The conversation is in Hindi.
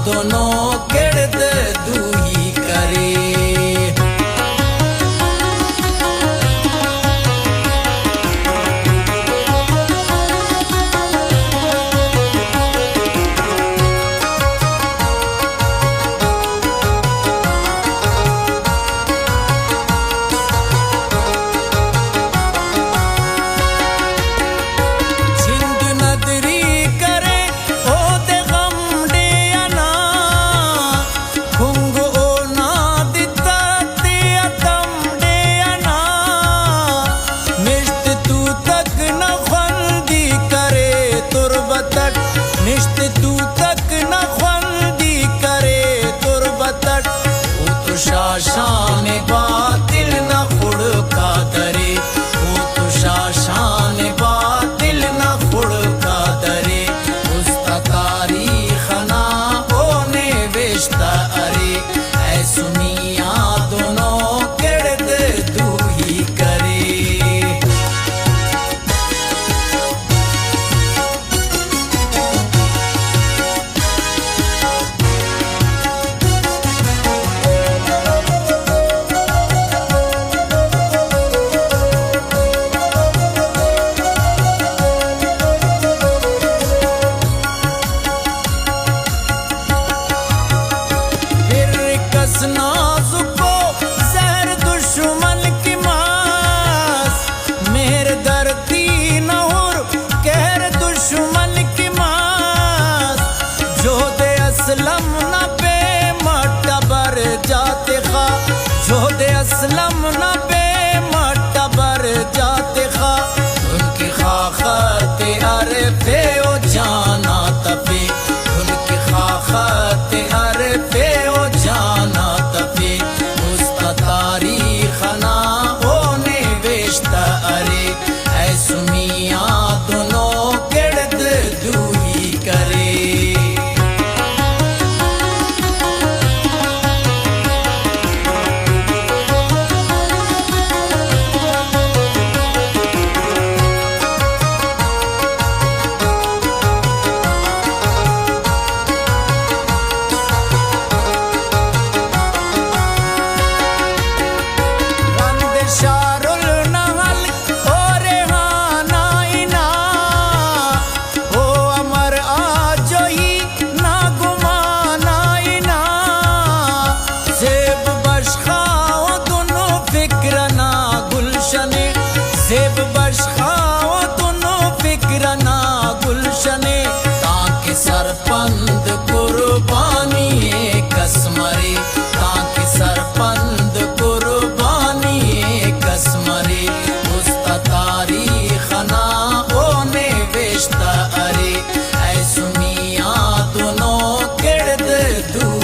दोनों किरद दूही करे। निश्त तू तक न ख्वंदी करे तुरबतट, वो तो शाशान बातिल न खुड़का दरे, वो तो शाशान बातिल न खुड़का दरे। उसका तारीख ना ओने बेशता अरे, ऐ सुनिया दोनों किरद दूही करे। नाजुको जहर दुश्मन की मास, मेरे दर्दी नहुर कहर दुश्मन की मास। जो दे असलम न पे मटबर जाते खा, जो दे असलम न पे मटबर जाते खा। उनकी खाखते अरे पे ओ जाना तपे, उनकी खाखते अरे पे ओ जाना तपे। उसका तारीख ना होने बेशता अरे, ऐ सुनिया दोनों किरद दूही करे। शारुल नहल और हाना इना, ओ अमर आजो ही ना गुमाना इना। सेब बशखाओ दोनों फिक्रना गुलशने, सेब बशखाओ दोनों फिक्रना गुलशने। ताकि सरपंद कुर्बानी कसमरे, ताकि सरपंद कुर्बानी कसमरे। उसका तारीख ना होने बेशता अरे, ऐ सुनिया दोनों किरद दूही